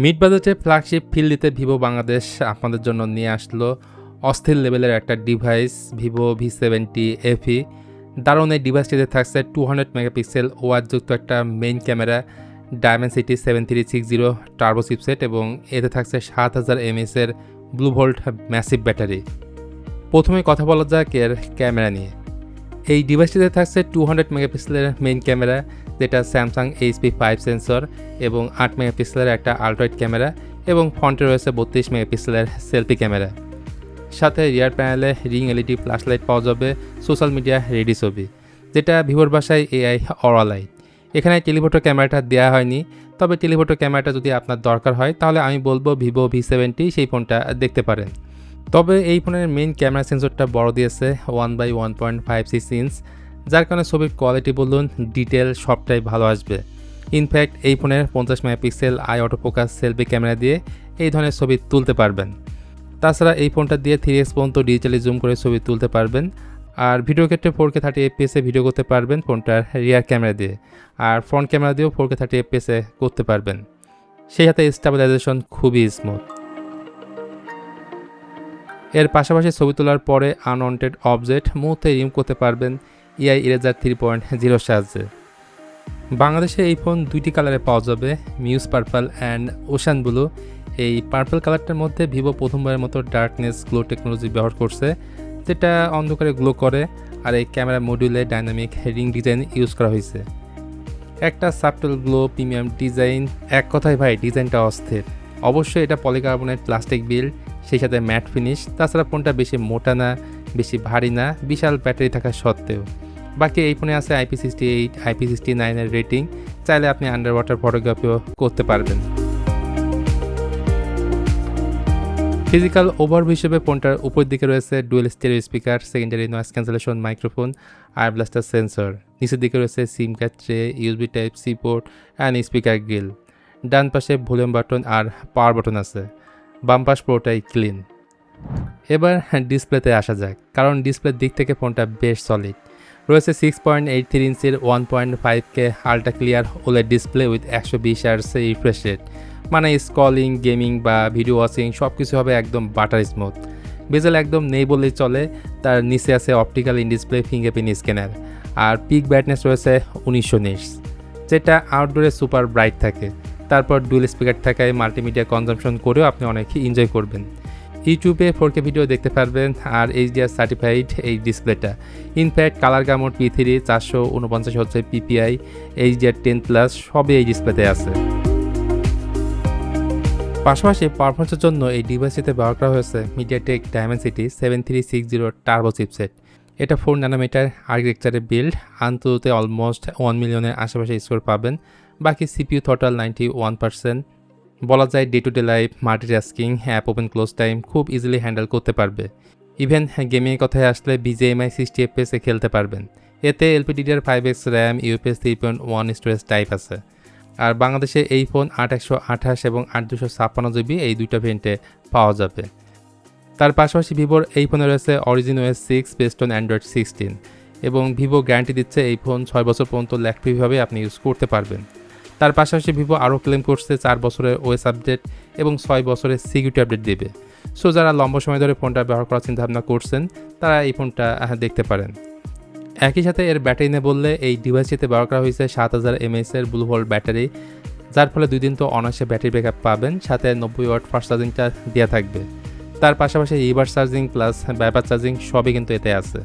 Mid বাজেটে flagship feel দিতে Vivo Bangladesh আপনাদের জন্য নিয়ে আসলো অস্থির লেভেলের একটা ডিভাইস ভিভো V70 FE। দারুণ এই ডিভাইসটিতে থাকছে 200 মেগাপিক্সেল ওয়াটযুক্ত একটা main camera, Dimensity 7360 turbo chipset এবং এতে থাকছে 7000 mAh এর ব্লু ভোল্ট ম্যাসিভ ব্যাটারি। প্রথমে কথা বলা যাক এর ক্যামেরা নিয়ে। এই ডিভাইসটিতে থাকছে 200 মেগাপিক্সেলের মেইন ক্যামেরা, যেটা স্যামসাং HP5 সেন্সর এবং 8 মেগাপিক্সেলের একটা আল্ট্রাওয়াইড ক্যামেরা এবং ফ্রন্টে রয়েছে 32 মেগাপিক্সেলের সেলফি ক্যামেরা। সাথে রিয়ার প্যানেলে রিং LED ফ্ল্যাশ লাইট পাওয়া যাবে, সোশ্যাল মিডিয়া রেডি ছবি, যেটা ভিভোর ভাষায় AI অরা লাইট। এখানে টেলিফোটো ক্যামেরাটা দেওয়া হয়নি, তবে টেলিফোটো ক্যামেরাটা যদি আপনার দরকার হয় তাহলে আমি বলবো ভিভো V70 সেই ফোনটা দেখতে পারেন। তবে এই ফোনের মেইন ক্যামেরা সেন্সরটা বড় দিয়েছে 1/1.56 ইঞ্চ, যার কারণে ছবির কোয়ালিটি বলুন ডিটেল সবটাই ভালো আসবে। ইনফ্যাক্ট এই ফোনের 50 megapixel I auto focus selfie camera দিয়ে এই ধরনের ছবি তুলতে পারবেন। তাছাড়া এই ফোনটা দিয়ে 3x পর্যন্ত ডিজিটালি জুম করে ছবি তুলতে পারবেন। আর ভিডিও ক্ষেত্রে 4K 30fps ভিডিও করতে পারবেন ফোনটার রিয়ার ক্যামেরা দিয়ে, আর ফ্রন্ট ক্যামেরা দিয়েও 4K 30fps করতে পারবেন। সেই সাথে স্টেবিলাইজেশন খুবই স্মুথ। এর পাশাপাশি ছবি তোলার পরে আনওয়ান্টেড অবজেক্ট মুহূর্তে রিমুভ করতে পারবেন AI ইরেজার 3.0 সাহায্যে। বাংলাদেশে এই ফোন দুইটি কালারে পাওয়া যাবে, muse purple and ocean blue. এই পার্পল কালারটার মধ্যে ভিভো প্রথমবারের মতো ডার্কনেস গ্লো টেকনোলজি ব্যবহার করছে, যেটা অন্ধকারে গ্লো করে, আর এই ক্যামেরা মডিউলে ডাইনামিক রিং ডিজাইন ইউজ করা হয়েছে। একটা সাবটল গ্লো প্রিমিয়াম ডিজাইন, এক কথায় ভাই ডিজাইনটা অস্থির। অবশ্যই এটা পলিকার্বনেট প্লাস্টিক বিল্ড, সেই সাথে ম্যাট ফিনিশ। তাছাড়া ফোনটা বেশি মোটা না, বেশি ভারী না, বিশাল ব্যাটারি থাকা সত্ত্বেও। বাকি এই ফোনে আছে IP68, IP69 এর রেটিং, চাইলে আপনি আন্ডার ওয়াটার ফটোগ্রাফিও করতে পারবেন। ফিজিক্যাল ওভারভিউ হিসেবে ফোনটার উপর দিকে রয়েছে dual stereo speaker, secondary noise cancellation microphone, আর ব্লাস্টার সেন্সর। নিচের দিকে রয়েছে SIM card tray, USB Type-C port and speaker grille. ডান পাশে ভলিউম বাটন আর পাওয়ার বাটন আছে, বাম পাশ পুরোটাই ক্লিন। এবার ডিসপ্লেতে আসা যাক, কারণ ডিসপ্লের দিক থেকে ফোনটা বেশ সলিড। রয়েছে 6.83 ইঞ্চের 1.5K ultra clear OLED display with 120 Hz refresh rate, মানে স্ক্রলিং, গেমিং বা ভিডিও ওয়াচিং সব কিছু হবে একদম বাটার স্মুথ। বেজেল একদম নেই বললেই চলে। তার নিচে আছে optical in display fingerprint scanner, আর পিক ব্রাইটনেস রয়েছে 1900 নিটস, যেটা আউটডোরে সুপার ব্রাইট থাকে। তারপর ডুয়েল স্পিকার থাকায় মাল্টিমিডিয়া কনজাম্পশন করেও আপনি অনেক এনজয় করবেন। ইউটিউবে 4K ভিডিও দেখতে পারবেন, আর HDR সার্টিফাইড এই ডিসপ্লেটা। ইনফ্যাক্ট কালার গামোড P3 449 হচ্ছে PPI, HDR10+ সবই এই ডিসপ্লেতে আছে। পাশাপাশি পারফরমেন্সের জন্য এই ডিভাইসটিতে ব্যবহার করা হয়েছে MediaTek Dimensity 7360 টার্বো চিপসেট। এটা 4 ন্যানোমিটার আর্কিটেকচারে বিল্ড, আন্ততে অলমোস্ট 1 মিলিয়নের আশেপাশে স্কোর পাবেন। বাকি CPU থ্রটল 91%। বলা যায় day to day life, multitasking, app open close time খুব ইজিলি হ্যান্ডেল করতে পারবে। ইভেন গেমিংয়ের কথায় আসলে BGMI 60fps খেলতে পারবেন। এতে LPDDR5X RAM, UFS 3.1 storage type আছে। আর বাংলাদেশে এই ফোন 8128 এবং 8256GB এই দুইটা ভেরিয়েন্টে পাওয়া যাবে। তার পাশাপাশি ভিভোর এই ফোনে রয়েছে origin OS 6 based on Android 16, এবং ভিভো গ্যারান্টি দিচ্ছে এই ফোন 6 বছর পর্যন্ত ল্যাগ-ফ্রিভাবে আপনি ইউজ করতে পারবেন। তার পাশাপাশি ভিভো আরও ক্লেম করছে 4 বছরের OS আপডেট এবং 6 বছরের সিকিউরিটি আপডেট দেবে। সো যারা লম্বা সময় ধরে ফোনটা ব্যবহার করার চিন্তাভাবনা করছেন তারা এই ফোনটা দেখতে পারেন। একই সাথে এর ব্যাটারি নিয়ে বললে এই ডিভাইসটিতে ব্যবহার করা হয়েছে 7000 mAh এর ব্লু ভোল্ট ব্যাটারি, যার ফলে 2 দিন তো অনায়াসে ব্যাটারি ব্যাকআপ পাবেন। সাথে 90 ওয়াট ফাস্ট চার্জিংটা দেওয়া থাকবে। তার পাশাপাশি reverse charging plus bypass charging সবই কিন্তু এতে আছে।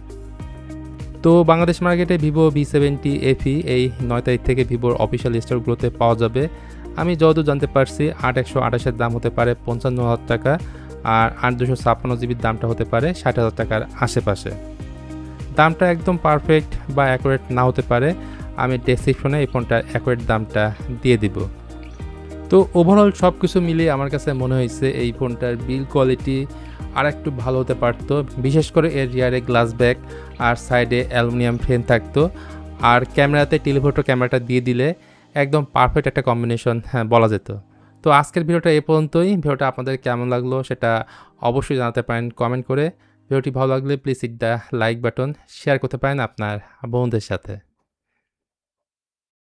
তো বাংলাদেশ মার্কেটে ভিভো V70 FE এই 9 তারিখ থেকে ভিভোর অফিসিয়াল স্টোরগুলোতে পাওয়া যাবে। আমি যতদূর জানতে পারছি 8128 দাম হতে পারে 55,000 টাকা, আর 8256GB দামটা হতে পারে 60,000 টাকার আশেপাশে। দামটা একদম পারফেক্ট বা অ্যাকুরেট না হতে পারে, আমি ডেসক্রিপশনে এই ফোনটার অ্যাকুরেট দামটা দিয়ে দিব। তো ওভারঅল সব কিছু মিলিয়ে আমার কাছে মনে হয়েছে এই ফোনটার বিল্ড কোয়ালিটি আর একটু ভালো হতে পারতো। বিশেষ করে এর রিয়ারে গ্লাস ব্যাক আর সাইডে অ্যালুমিনিয়াম ফ্রেম থাকতো, আর ক্যামেরাতে টেলিফোটো ক্যামেরাটা দিয়ে দিলে একদম পারফেক্ট একটা কম্বিনেশন বলা যেত। তো আজকের ভিডিওটা এই পর্যন্তই। ভিডিওটা আপনাদের কেমন লাগলো সেটা অবশ্যই জানাতে পারেন কমেন্ট করে। ভিডিওটি ভালো লাগলে please hit the like button, share করতে পারেন আপনার বন্ধুদের সাথে।